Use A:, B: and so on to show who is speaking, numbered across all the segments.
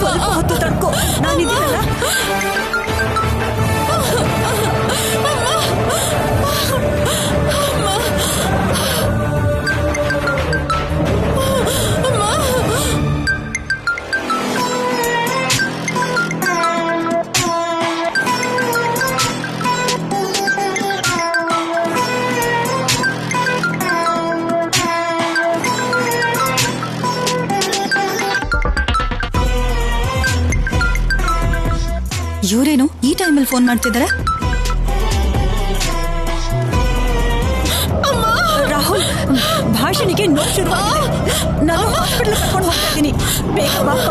A: ಸ್ವಲ್ಪ ಹೊತ್ತು ತಡ್ಕೋ, ನಾನಿದ್ದೀನಲ್ಲ. ಇವರೇನು ಈ ಟೈಮಲ್ಲಿ ಫೋನ್ ಮಾಡ್ತಿದ್ದಾರೆ? ರಾಹುಲ್, ಭಾಷಣಿಗೆ ನೋವು ಶುರು ಆಗಿದೆ. ನಾನು ಹಾಸ್ಪಿಟಲ್ ಕರ್ಕೊಂಡು ಹೋಗ್ತಾ ಇದ್ದೀನಿ, ಬೇಗ ಬಾಪ್ಪ.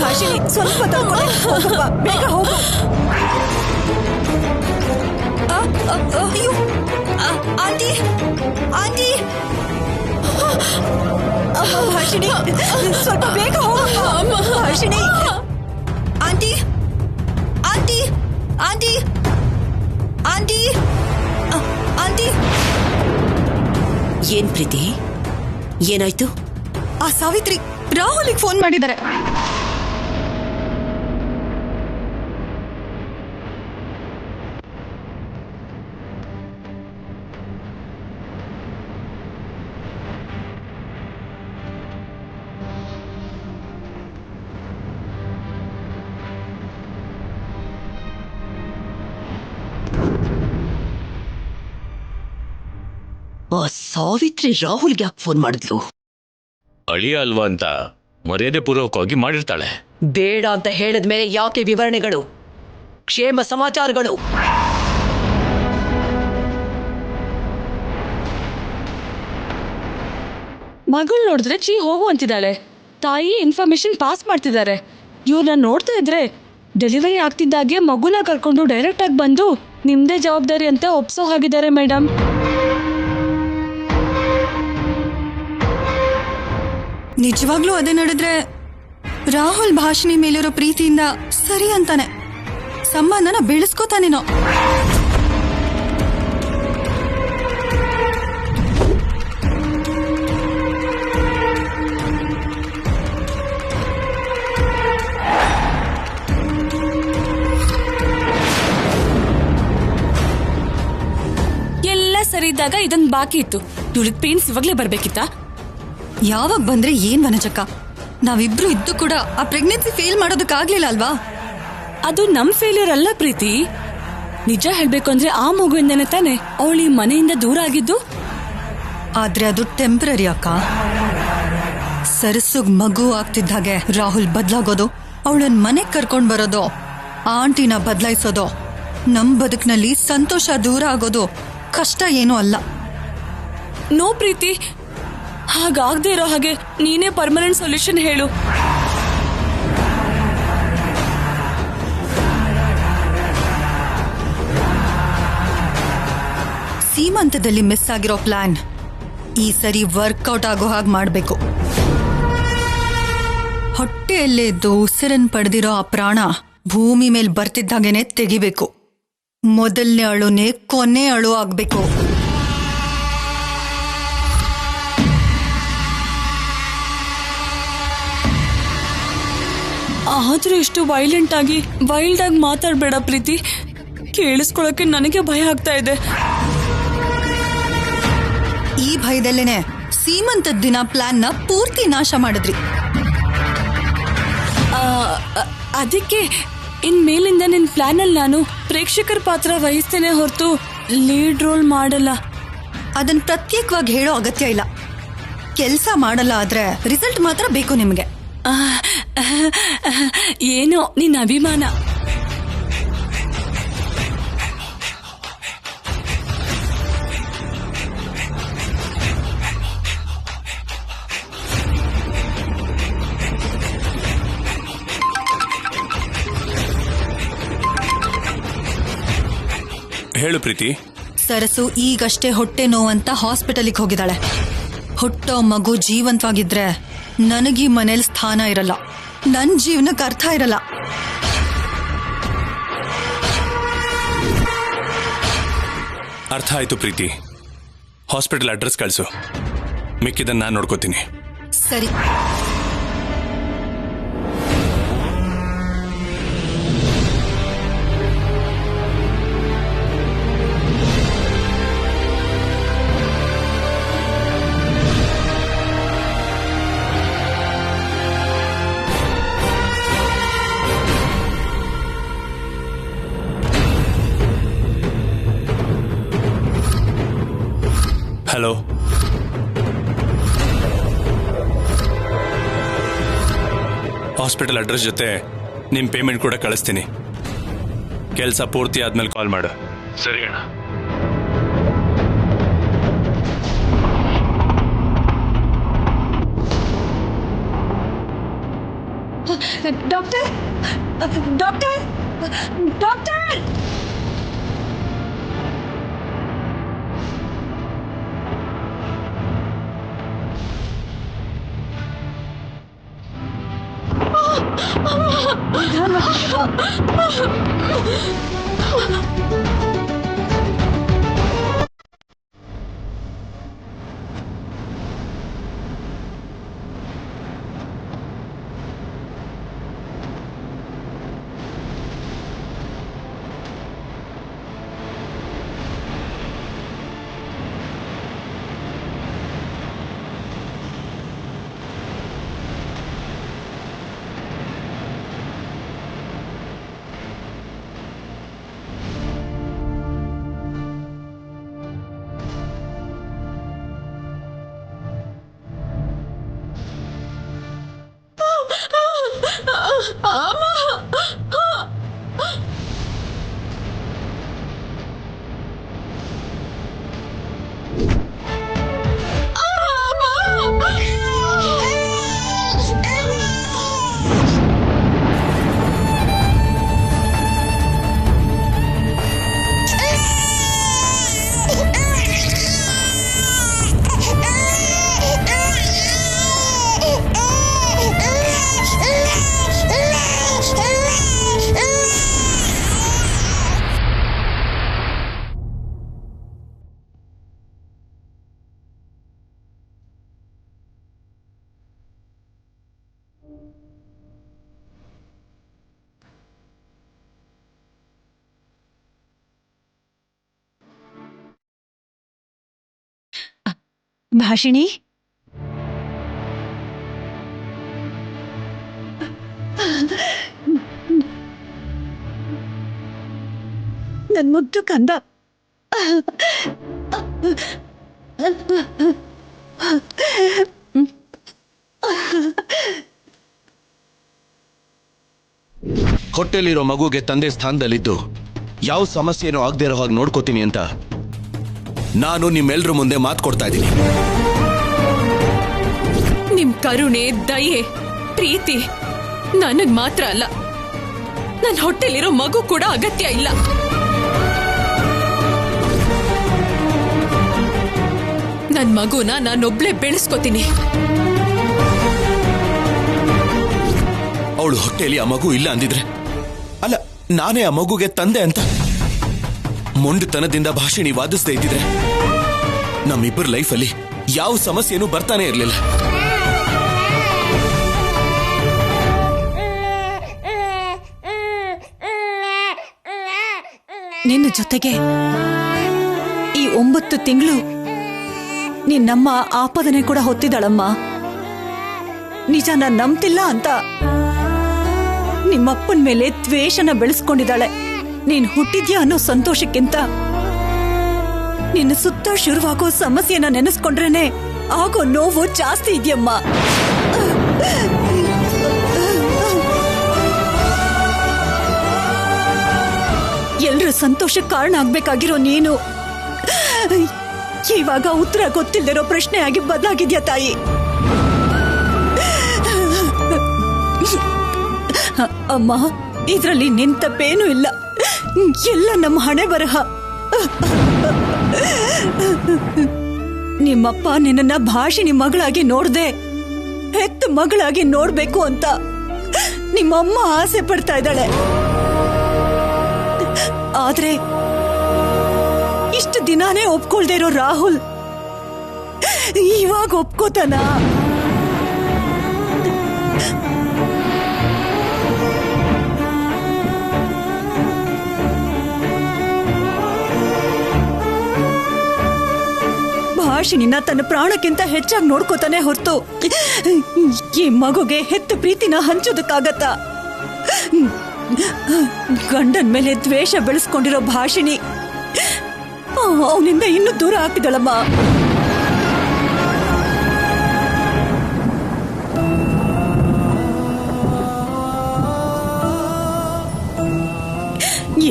A: ಭಾಷಿಣಿ, ಸ್ವಲ್ಪ ತಗೊಂಡು ಬೇಗ ಹೋಗು. ಆಂಟಿ, ಆಂಟಿ, ಭಾಷಿಣಿ, ಸ್ವಲ್ಪ ಬೇಗ ಹೋಗಮ್ಮ. Bhashini, aunty, aunty, aunty, aunty, aunty.
B: ಏನ್ ಪ್ರೀತಿ, ಏನಾಯ್ತು?
A: ಆ ಸಾವಿತ್ರಿ ರಾಹುಲ್ಗೆ ಫೋನ್ ಮಾಡಿದ್ದಾರೆ.
B: ಸಾವಿತ್ರಿ ರಾಹುಲ್ಗೆ ಯಾಕೆ ಫೋನ್ ಮಾಡಿದ್ಲು?
C: ಅಳಿಯ ಅಲ್ವಾ ಅಂತ ಮರ್ಯಾದೆ ಪೂರ್ವಕವಾಗಿ ಮಾಡಿರ್ತಾಳೆ.
B: ಬೇಡ ಅಂತ ಹೇಳಿದ್ಮೇಲೆ ಯಾಕೆ ವಿವರಣೆಗಳು, ಕ್ಷೇಮ ಸಮಾಚಾರಗಳು?
D: ಮಗಳು ನೋಡಿದ್ರೆ ಚೀ ಹೋಗು ಅಂತಿದ್ದಾಳೆ. ತಾಯಿ ಇನ್ಫಾರ್ಮೇಶನ್ ಪಾಸ್ ಮಾಡ್ತಿದ್ದಾರೆ. ಇವ್ರನ್ನ ನೋಡ್ತಾ ಇದ್ರೆ ಡೆಲಿವರಿ ಆಗ್ತಿದ್ದಾಗೆ ಮಗುನ ಕರ್ಕೊಂಡು ಡೈರೆಕ್ಟ್ ಆಗಿ ಬಂದು ನಿಮ್ದೇ ಜವಾಬ್ದಾರಿ ಅಂತ ಒಪ್ಸೋ ಹಾಗಿದ್ದಾರೆ ಮೇಡಮ್.
A: ನಿಜವಾಗ್ಲೂ ಅದೇ ನಡೆದ್ರೆ ರಾಹುಲ್ ಭಾಷಿಣಿ ಮೇಲಿರೋ ಪ್ರೀತಿಯಿಂದ ಸರಿ ಅಂತಾನೆ ಸಂಬಂಧನ ಬೆಳೆಸ್ಕೋತಾನೇನೋ.
D: ಎಲ್ಲ ಸರಿ ಇದ್ದಾಗ ಇದೊಂದು ಬಾಕಿ ಇತ್ತು. ಇವ್ರಿಗೆ ಪೇನ್ಸ್ ಇವಾಗ್ಲೇ ಬರ್ಬೇಕಿತ್ತ?
A: ಯಾವಾಗ ಬಂದ್ರೆ ಏನ್ ವನಜಕ್ಕ, ನಾವಿಬ್ರು ಇದ್ದು ಕೂಡ ಆ ಪ್ರೆಗ್ನೆನ್ಸಿ ಫೇಲ್ ಮಾಡೋದಕ್ಕಾಗ್ಲಿಲ್ಲ ಅಲ್ವಾ?
D: ಅದು ನಮ್ ಫೇಲ್ಯೂರ್ ಅಲ್ಲ ಪ್ರೀತಿ. ನಿಜ ಹೇಳ್ಬೇಕು ಅಂದ್ರೆ ಆ ಮಗುವಿಂದನೇ ತಾನೆ ಅವಳು ಈ ಮನೆಯಿಂದ ದೂರ ಆಗಿದ್ದು.
A: ಆದ್ರೆ ಅದು ಟೆಂಪರರಿ ಅಕ್ಕ. ಸರಸುಗ್ ಮಗು ಆಗ್ತಿದ್ದ ಹಾಗೆ ರಾಹುಲ್ ಬದ್ಲಾಗೋದು, ಅವಳನ್ ಮನೆಗ್ ಕರ್ಕೊಂಡ್ ಬರೋದು, ಆಂಟಿನ ಬದಲಾಯಿಸೋದು, ನಮ್ ಬದುಕಿನಲ್ಲಿ ಸಂತೋಷ ದೂರ ಆಗೋದು ಕಷ್ಟ ಏನೂ ಅಲ್ಲ.
D: ನೋ ಪ್ರೀತಿ, ಹಾಗಾಗದೆ ಇರೋ ಹಾಗೆ ನೀನೇ ಪರ್ಮನೆಂಟ್ ಸೊಲ್ಯೂಷನ್ ಹೇಳು.
A: ಸೀಮಂತದಲ್ಲಿ ಮಿಸ್ ಆಗಿರೋ ಪ್ಲಾನ್ ಈ ಸರಿ ವರ್ಕೌಟ್ ಆಗೋ ಹಾಗೆ ಮಾಡಬೇಕು. ಹೊಟ್ಟೆಯಲ್ಲೇ ಇದ್ದು ಉಸಿರನ್ ಪಡೆದಿರೋ ಆ ಪ್ರಾಣ ಭೂಮಿ ಮೇಲೆ ಬರ್ತಿದ್ದಾಗೇನೆ ತೆಗಿಬೇಕು. ಮೊದಲನೇ ಅಳುನೇ ಕೊನೆ ಅಳು ಆಗ್ಬೇಕು.
D: ಆದ್ರೂ ಇಷ್ಟು ವೈಲ್ಡ್ ಆಗಿ ಮಾತಾಡ್ಬೇಡ ಪ್ರೀತಿ. ಕೇಳಿಸ್ಕೊಳಕ್ಕೆ ನನಗೆ ಭಯ ಆಗ್ತಾ ಇದೆ.
A: ಈ ಭಯದಲ್ಲೇನೆ ಸೀಮಂತದ ದಿನ ಪ್ಲಾನ್ನ ಪೂರ್ತಿ ನಾಶ ಮಾಡಿದ್ರಿ.
D: ಅದಕ್ಕೆ ಇನ್ಮೇಲಿಂದ ನಿನ್ ಪ್ಲಾನ್ ಅಲ್ಲಿ ನಾನು ಪ್ರೇಕ್ಷಕರ ಪಾತ್ರ ವಹಿಸ್ತೇನೆ ಹೊರತು ಲೀಡ್ ರೋಲ್ ಮಾಡಲ್ಲ.
A: ಅದನ್ನ ಪ್ರತ್ಯೇಕವಾಗಿ ಹೇಳೋ ಅಗತ್ಯ ಇಲ್ಲ. ಕೆಲಸ ಮಾಡಲ್ಲ ಆದ್ರೆ ರಿಸಲ್ಟ್ ಮಾತ್ರ ಬೇಕು ನಿಮ್ಗೆ.
D: ಏನೋ ನಿನ್ನ ಅಭಿಮಾನ.
E: ಹೇಳು ಪ್ರೀತಿ.
A: ಸರಸು ಈಗಷ್ಟೇ ಹೊಟ್ಟೆ ನೋವಂತ ಹಾಸ್ಪಿಟಲ್ಗೆ ಹೋಗಿದ್ದಾಳೆ. ಹುಟ್ಟೋ ಮಗು ಜೀವಂತವಾಗಿದ್ರೆ ನನಗೀ ಮನೇಲಿ ಸ್ಥಾನ ಇರಲ್ಲ, ನನ್ನ ಜೀವನಕ್ಕೆ ಅರ್ಥ ಇರಲ್ಲ.
E: ಅರ್ಥ ಆಯ್ತು ಪ್ರೀತಿ. ಹಾಸ್ಪಿಟಲ್ ಅಡ್ರೆಸ್ ಕಳಿಸು, ಮಿಕ್ಕಿದ್ದನ್ನು ನಾನು ನೋಡ್ಕೋತೀನಿ.
A: ಸರಿ.
E: ಹಲೋ, ಹಾಸ್ಪಿಟಲ್ ಅಡ್ರೆಸ್ ಜೊತೆ ನಿಮ್ಮ ಪೇಮೆಂಟ್ ಕೂಡ ಕಳಿಸ್ತೀನಿ. ಕೆಲಸ ಪೂರ್ತಿ ಆದ್ಮೇಲೆ ಕಾಲ್ ಮಾಡು. ಸರಿ ಅಣ್ಣ.
D: ಡಾಕ್ಟರ್ ಡಾಕ್ಟರ್ ಡಾಕ್ಟರ್ ಭಾಷಿಣಿ, ನನ್ ಮುದ್ದು ಕಂದ.
F: ಹೊಟ್ಟೆಲಿರೋ ಮಗುಗೆ ತಂದೆ ಸ್ಥಾನದಲ್ಲಿದ್ದು ಯಾವ ಸಮಸ್ಯೆನೂ ಆಗದೆ ಇರೋ ಹಾಗೆ ನೋಡ್ಕೋತೀನಿ ಅಂತ ನಾನು ನಿಮ್ಮೆಲ್ಲರ ಮುಂದೆ ಮಾತು ಕೊಡ್ತಾ ಇದ್ದೀನಿ.
G: ನಿಮ್ ಕರುಣೆ, ದಯೆ, ಪ್ರೀತಿ ನನಗ್ ಮಾತ್ರ ಅಲ್ಲ, ನನ್ನ ಹೊಟ್ಟೆಲಿರೋ ಮಗು ಕೂಡ ಅಗತ್ಯ ಇಲ್ಲ. ನನ್ ಮಗುನ ನಾನೊಬ್ಳೆ ಬೆಳೆಸ್ಕೋತೀನಿ.
F: ಅವಳು ಹೊಟ್ಟೆಯಲ್ಲಿ ಆ ಮಗು ಇಲ್ಲ ಅಂದಿದ್ರೆ, ಅಲ್ಲ ನಾನೇ ಆ ಮಗುಗೆ ತಂದೆ ಅಂತ ಮೊಂಡುತನದಿಂದ ಭಾಷಿಣಿ ವಾದಿಸದೇ ಇದ್ದಿದ್ರೆ ನಮ್ಮಿಬ್ಬರ ಲೈಫಲ್ಲಿ ಯಾವ ಸಮಸ್ಯೆನೂ ಬರ್ತಾನೆ ಇರಲಿಲ್ಲ.
H: ನಿನ್ನ ಜೊತೆಗೆ ಈ 9 ತಿಂಗಳು ನಿನ್ನಮ್ಮ ಆಪದನೆ ಕೂಡ ಹೊತ್ತಿದ್ದಾಳಮ್ಮ. ನಿಜ, ನಾನು ನಂಬ್ತಿಲ್ಲ ಅಂತ ನಿಮ್ಮಪ್ಪನ ಮೇಲೆ ದ್ವೇಷನ ಬೆಳೆಸ್ಕೊಂಡಿದ್ದಾಳೆ. ನೀನ್ ಹುಟ್ಟಿದ್ಯಾ ಅನ್ನೋ ಸಂತೋಷಕ್ಕಿಂತ ನಿನ್ನ ಸುತ್ತ ಶುರುವಾಗೋ ಸಮಸ್ಯೆನ ನೆನೆಸ್ಕೊಂಡ್ರೇನೆ ಆಗೋ ನೋವು ಜಾಸ್ತಿ ಇದೆಯಮ್ಮ. ಎಲ್ರ ಸಂತೋಷಕ್ಕೆ ಕಾರಣ ಆಗ್ಬೇಕಾಗಿರೋ ನೀನು ಇವಾಗ ಉತ್ತರ ಗೊತ್ತಿಲ್ದಿರೋ ಪ್ರಶ್ನೆ ಆಗಿ ಬದಲಾಗಿದ್ಯಾ ತಾಯಿ. ಅಮ್ಮ, ಇದ್ರಲ್ಲಿ ನಿನ್ ತಪ್ಪೇನೂ ಇಲ್ಲ, ಎಲ್ಲ ನಮ್ಮ ಹಣೆ ಬರಹ. ನಿಮ್ಮಪ್ಪ ನಿನ್ನ ಭಾಷಿಣಿ ಮಗಳಾಗಿ ನೋಡ್ದೆ ಹೆತ್ತ ಮಗಳಾಗಿ ನೋಡ್ಬೇಕು ಅಂತ ನಿಮ್ಮಮ್ಮ ಆಸೆ ಪಡ್ತಾ ಇದ್ದಾಳೆ. ಆದ್ರೆ ಇಷ್ಟು ದಿನ ದಿನಾನೇ ಒಪ್ಕೊಳ್ದೇ ಇರೋ ರಾಹುಲ್ ಇವಾಗ ಒಪ್ಕೋತಾನ? ಭಾಷಿಣಿನ ತನ್ನ ಪ್ರಾಣಕ್ಕಿಂತ ಹೆಚ್ಚಾಗಿ ನೋಡ್ಕೋತಾನೆ ಹೊರತು ಈ ಮಗುಗೆ ಹೆತ್ತ ಪ್ರೀತಿನ ಹಂಚೋದಕ್ಕಾಗತ್ತ? ಗಂಡನ ಮೇಲೆ ದ್ವೇಷ ಬೆಳೆಸ್ಕೊಂಡಿರೋ ಭಾಷಿಣಿ ಅವನಿಂದ ಇನ್ನೂ ದೂರ ಆಗ್ತಿದಳಮ್ಮ.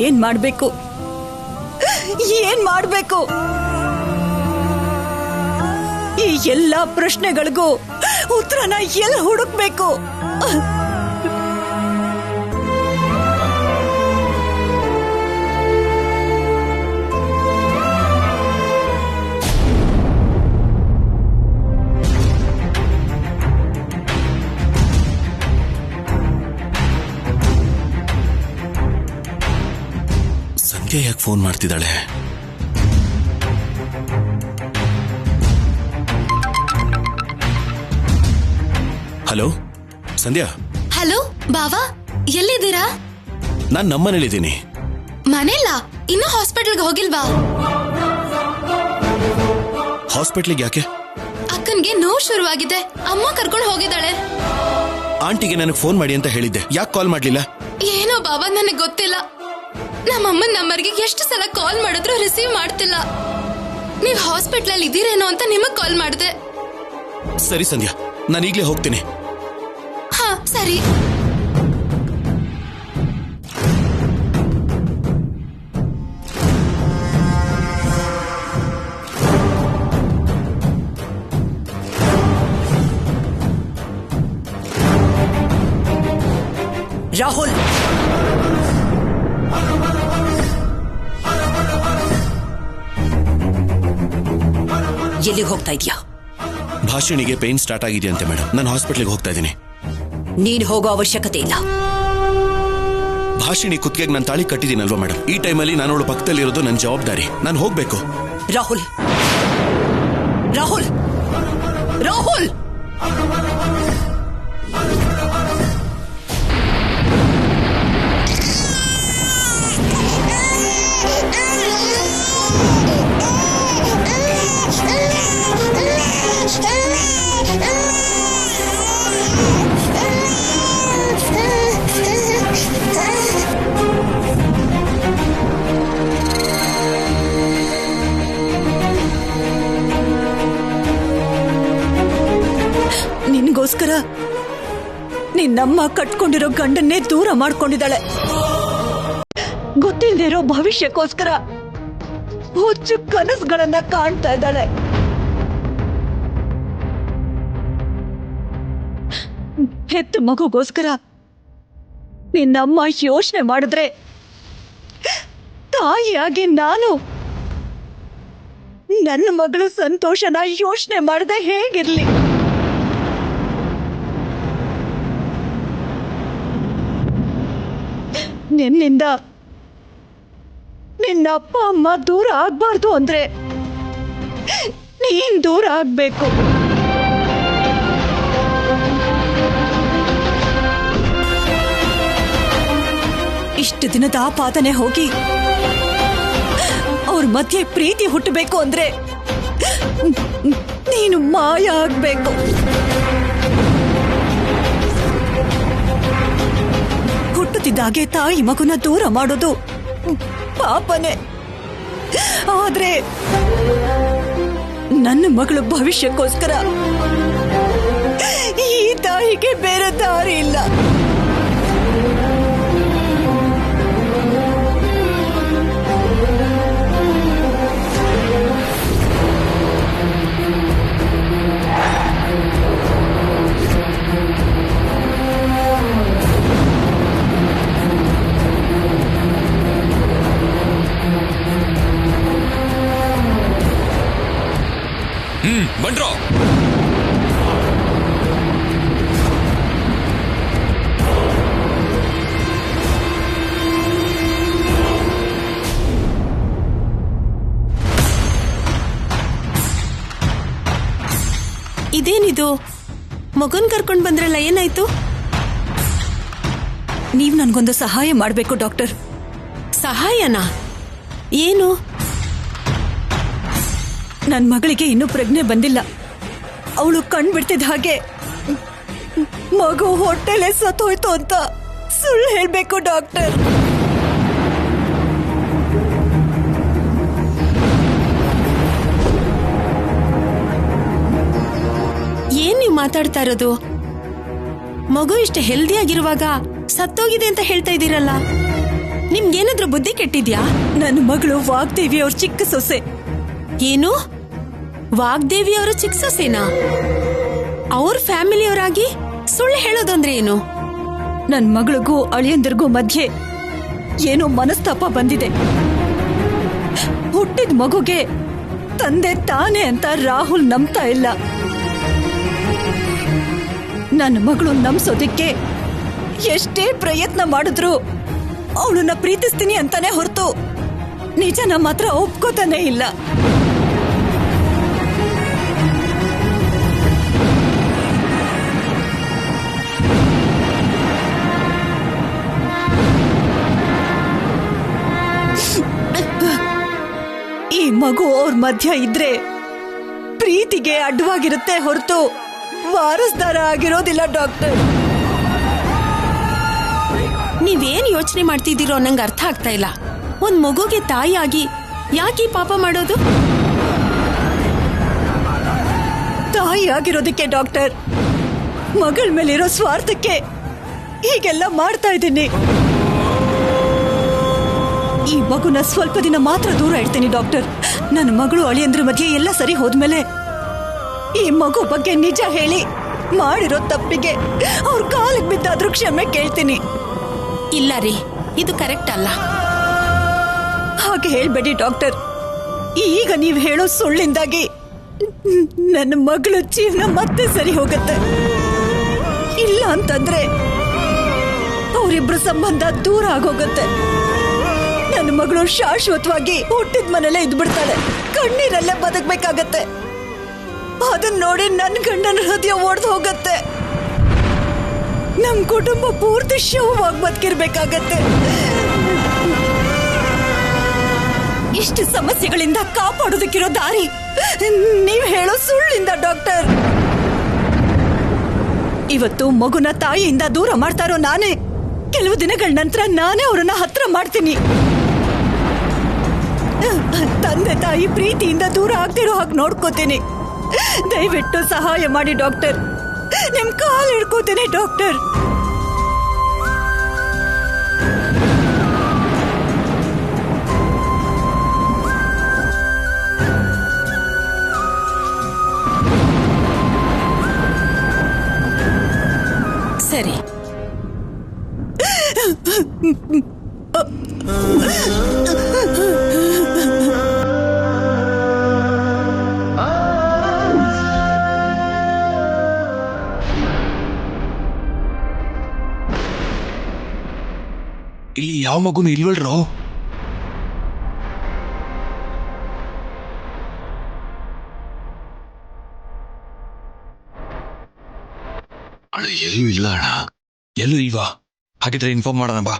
H: ಏನ್ ಮಾಡ್ಬೇಕು? ಈ ಎಲ್ಲಾ ಪ್ರಶ್ನೆಗಳಿಗೂ ಉತ್ತರನ ಎಲ್ಲಿ ಹುಡುಕ್ಬೇಕು?
F: ಸಂಧ್ಯಾ ಯಾಕೆ ಫೋನ್ ಮಾಡ್ತಿದ್ದಾಳೆ? ಹಲೋ ಸಂಧ್ಯಾ.
I: ಹಲೋ ಬಾವಾ, ಎಲ್ಲಿದ್ದೀರಾ?
F: ನಾನ್ ನಮ್ಮನೇಲಿದ್ದೀನಿ.
I: ಮನೆಲ್ಲ ಇನ್ನೂ ಹಾಸ್ಪಿಟಲ್ಗೆ ಹೋಗಿಲ್ವಾ?
F: ಹಾಸ್ಪಿಟ್ಲಿಗೆ ಯಾಕೆ?
I: ಅಕ್ಕನ್ಗೆ ನೋವು ಶುರುವಾಗಿದೆ, ಅಮ್ಮ ಕರ್ಕೊಂಡು ಹೋಗಿದ್ದಾಳೆ.
F: ಆಂಟಿಗೆ ನನಗೆ ಫೋನ್ ಮಾಡಿ ಅಂತ ಹೇಳಿದ್ದೆ, ಯಾಕೆ ಕಾಲ್ ಮಾಡ್ಲಿಲ್ಲ?
I: ಏನೋ ಬಾವಾ, ನನಗೆ ಗೊತ್ತಿಲ್ಲ. ನಮ್ಮಮ್ಮನ ನಂಬರ್ಗೆ ಎಷ್ಟು ಸಲ ಕಾಲ್ ಮಾಡಿದ್ರು ರಿಸೀವ್ ಮಾಡ್ತಿಲ್ಲ. ನೀವ್ ಹಾಸ್ಪಿಟಲ್ ಇದ್ದೀರೇನೋ ಅಂತ ನಿಮಗ್ ಕಾಲ್ ಮಾಡಿದೆ.
F: ಸರಿ ಸಂಧ್ಯಾ, ನಾನು ಈಗ್ಲೇ ಹೋಗ್ತೀನಿ.
I: ಹಾ ಸರಿ.
B: ರಾಹುಲ್, ಎಲ್ಲಿಗೆ ಹೋಗ್ತಾ ಇದೀಯಾ?
F: ಭಾಷಿಣಿಗೆ ಪೇನ್ ಸ್ಟಾರ್ಟ್ ಆಗಿದೆಯಂತೆ ಮೇಡಮ್, ನಾನು ಹಾಸ್ಪಿಟ್ಲಿಗೆ ಹೋಗ್ತಾ ಇದ್ದೀನಿ.
B: ನೀನ್ ಹೋಗೋ ಅವಶ್ಯಕತೆ ಇಲ್ಲ.
F: ಭಾಷಿಣಿ ಕುತ್ತಿಗೆಗೆ ನಾನು ತಾಳಿ ಕಟ್ಟಿದ್ದೀನಲ್ವಾ ಮೇಡಮ್, ಈ ಟೈಮಲ್ಲಿ ನಾನು ಅವಳು ಪಕ್ಕದಲ್ಲಿರೋದು ನನ್ನ ಜವಾಬ್ದಾರಿ, ನಾನು ಹೋಗ್ಬೇಕು.
B: ರಾಹುಲ್, ರಾಹುಲ್, ರಾಹುಲ್!
H: ನಿನ್ಗೋಸ್ಕರ ನಿನ್ನಮ್ಮ ಕಟ್ಕೊಂಡಿರೋ ಗಂಡನ್ನೇ ದೂರ ಮಾಡ್ಕೊಂಡಿದ್ದಾಳೆ. ಗೊತ್ತಿಲ್ಲದೆ ಇರೋ ಭವಿಷ್ಯಕ್ಕೋಸ್ಕರ ಹುಚ್ಚು ಕನಸುಗಳನ್ನ ಕಾಣ್ತಾ ಇದ್ದಾಳೆ. ಹೆತ್ತ ಮಗುಗೋಸ್ಕರ ನಿನ್ನಮ್ಮ ಯೋಚನೆ ಮಾಡಿದ್ರೆ ತಾಯಿಯಾಗಿ ನಾನು ನನ್ನ ಮಗಳು ಸಂತೋಷನ ಯೋಚನೆ ಮಾಡದೆ ಹೇಗಿರ್ಲಿ? ನಿನ್ನಿಂದ ನಿನ್ನ ಅಪ್ಪ ಅಮ್ಮ ದೂರ ಆಗ್ಬಾರ್ದು ಅಂದ್ರೆ ನೀನ್ ದೂರ ಆಗ್ಬೇಕು. ಇಷ್ಟು ದಿನದ ಆಪಾದನೆ ಹೋಗಿ ಅವ್ರ ಮಧ್ಯೆ ಪ್ರೀತಿ ಹುಟ್ಟಬೇಕು ಅಂದ್ರೆ ನೀನು ಮಾಯ ಆಗ್ಬೇಕು. ಹುಟ್ಟುತ್ತಿದ್ದಾಗೆ ತಾಯಿ ಮಗುನ ದೂರ ಮಾಡೋದು ಪಾಪನೆ. ಆದ್ರೆ ನನ್ನ ಮಗಳ ಭವಿಷ್ಯಕ್ಕೋಸ್ಕರ ಈ ತಾಯಿಗೆ ಬೇರೆ ದಾರಿ ಇಲ್ಲ.
E: ಬಂಡ್ರೋ
G: ಇದೇನಿದು ಮಗನ್ ಕರ್ಕೊಂಡ್ ಬಂದ್ರಲ್ಲ, ಏನಾಯ್ತು?
H: ನೀವ್ ನನ್ಗೊಂದು ಸಹಾಯ ಮಾಡ್ಬೇಕು ಡಾಕ್ಟರ್.
G: ಸಹಾಯನಾ? ಏನು?
H: ನನ್ ಮಗಳಿಗೆ ಇನ್ನೂ ಪ್ರಜ್ಞೆ ಬಂದಿಲ್ಲ. ಅವಳು ಕಣ್ಬಿಡ್ತಿದ್ದ ಹಾಗೆ ಮಗು ಹೊಟ್ಟೆಲೆ ಸತ್ತೋಯ್ತು ಅಂತ ಸುಳ್ಳು ಹೇಳ್ಬೇಕು ಡಾಕ್ಟರ್.
G: ಏನ್ ನೀವು ಮಾತಾಡ್ತಾ ಇರೋದು? ಮಗು ಇಷ್ಟು ಹೆಲ್ದಿ ಆಗಿರುವಾಗ ಸತ್ತೋಗಿದೆ ಅಂತ ಹೇಳ್ತಾ ಇದ್ದೀರಲ್ಲ, ನಿಮ್ಗೇನಾದ್ರೂ ಬುದ್ಧಿ ಕೆಟ್ಟಿದ್ಯಾ?
H: ನನ್ನ ಮಗಳು ವಾಗ್ದೇವಿ ಅವ್ರ ಚಿಕ್ಕ ಸೊಸೆ.
G: ಏನು? ವಾಗ್ದೇವಿ ಅವರು ಚಿಕ್ಕ ಸೊಸೆನಾ? ಅವ್ರ ಫ್ಯಾಮಿಲಿಯವರಾಗಿ ಸುಳ್ಳು ಹೇಳೋದಂದ್ರೆ ಏನು?
H: ನನ್ ಮಗಳಿಗೂ ಅಳಿಯಂದಿರ್ಗೂ ಮಧ್ಯೆ ಏನೋ ಮನಸ್ತಾಪ ಬಂದಿದೆ. ಹುಟ್ಟಿದ ಮಗುಗೆ ತಂದೆ ತಾನೇ ಅಂತ ರಾಹುಲ್ ನಂಬ್ತಾ ಇಲ್ಲ. ನನ್ನ ಮಗಳು ನಂಬಿಸೋದಿಕ್ಕೆ ಎಷ್ಟೇ ಪ್ರಯತ್ನ ಮಾಡಿದ್ರು ಅವಳನ್ನ ಪ್ರೀತಿಸ್ತೀನಿ ಅಂತಾನೆ ಹೊರತು ನಿಜನ ಮಾತ್ರ ಒಪ್ಕೋತಾನೆ ಇಲ್ಲ. ಈ ಮಗು ಅವ್ರ ಮಧ್ಯ ಇದ್ರೆ ಪ್ರೀತಿಗೆ ಅಡ್ಡವಾಗಿರುತ್ತೆ ಹೊರತು ವಾರಸ್ದಾರ ಆಗಿರೋದಿಲ್ಲ ಡಾಕ್ಟರ್.
G: ನೀವೇನ್ ಯೋಚನೆ ಮಾಡ್ತಿದ್ದೀರೋ ನಂಗೆ ಅರ್ಥ ಆಗ್ತಾ ಇಲ್ಲ. ಒಂದ್ ಮಗುಗೆ ತಾಯಿಯಾಗಿ ಯಾಕೆ ಪಾಪ ಮಾಡೋದು?
H: ತಾಯಿ ಆಗಿರೋದಕ್ಕೆ ಡಾಕ್ಟರ್, ಮಗಳ ಮೇಲಿರೋ ಸ್ವಾರ್ಥಕ್ಕೆ ಹೀಗೆಲ್ಲ ಮಾಡ್ತಾ ಇದ್ದೀನಿ. ಈ ಮಗುನ ಸ್ವಲ್ಪ ದಿನ ಮಾತ್ರ ದೂರ ಇಡ್ತೀನಿ ಡಾಕ್ಟರ್. ನನ್ನ ಮಗಳು ಅಳಿಯಂದ್ರ ಮಧ್ಯೆ ಎಲ್ಲ ಸರಿ ಹೋದ್ಮೇಲೆ ಈ ಮಗು ಬಗ್ಗೆ ನಿಜ ಹೇಳಿ ಮಾಡಿರೋ ತಪ್ಪಿಗೆ ಅವ್ರ ಕಾಲಿಗೆ ಬಿದ್ದಾದ್ರೂ ಕ್ಷಮೆ ಕೇಳ್ತೀನಿ.
G: ಇಲ್ಲ ರೀ, ಇದು ಕರೆಕ್ಟ್ ಅಲ್ಲ.
H: ಹಾಗೆ ಹೇಳ್ಬೇಡಿ ಡಾಕ್ಟರ್. ಈಗ ನೀವು ಹೇಳೋ ಸುಳ್ಳಿಂದಾಗಿ ನನ್ನ ಮಗಳ ಜೀವನ ಮತ್ತೆ ಸರಿ ಹೋಗುತ್ತೆ. ಇಲ್ಲ ಅಂತಂದ್ರೆ ಅವರಿಬ್ರು ಸಂಬಂಧ ದೂರ ಆಗೋಗುತ್ತೆ. ನನ್ನ ಮಗಳು ಶಾಶ್ವತವಾಗಿ ಹುಟ್ಟಿದ ಮನೇಲೆ ಇದ್ಬಿಡ್ತಾಳೆ. ಕಣ್ಣೀರಲ್ಲೇ ಬದುಕ್ಬೇಕಾಗತ್ತೆ. ಅದನ್ನ ನೋಡಿ ನನ್ನ ಗಂಡನ ಹೃದಯ ಒಡೆದು ಹೋಗತ್ತೆ. ನಮ್ ಕುಟುಂಬ ಪೂರ್ತಿ ಶವವಾಗಿ ಬದುಕಿರ್ಬೇಕಾಗತ್ತೆ. ಇಷ್ಟು ಸಮಸ್ಯೆಗಳಿಂದ ಕಾಪಾಡೋದಕ್ಕಿರೋ ದಾರಿ ನೀವ್ ಹೇಳೋ ಸುಳ್ಳಿಂದ ಡಾಕ್ಟರ್. ಇವತ್ತು ಮಗುನ ತಾಯಿಯಿಂದ ದೂರ ಮಾಡ್ತಾರೋ ನಾನೇ. ಕೆಲವು ದಿನಗಳ ನಂತರ ನಾನೇ ಅವ್ರನ್ನ ಹತ್ರ ಮಾಡ್ತೀನಿ. ತಂದೆ ತಾಯಿ ಪ್ರೀತಿಯಿಂದ ದೂರ ಆಗ್ತಿರೋ ಹಾಗೆ ನೋಡ್ಕೋತೀನಿ. ದಯವಿಟ್ಟು ಸಹಾಯ ಮಾಡಿ ಡಾಕ್ಟರ್. ನಿಮ್ ಕಾಲು ಹಿಡ್ಕೋತೀನಿ ಡಾಕ್ಟರ್.
G: ಸರಿ.
F: ಇಲ್ಲಿ ಯಾವ ಮಗುನು ಇಲ್ವಲ್ರೋ? ಅಣ್ಣ ಎಲ್ಲೂ ಇಲ್ಲ ಅಣ್ಣ, ಎಲ್ಲೂ ಇಲ್ವಾ? ಹಾಗಿದ್ರೆ ಇನ್ಫಾರ್ಮ್ ಮಾಡೋಣ ಬಾ.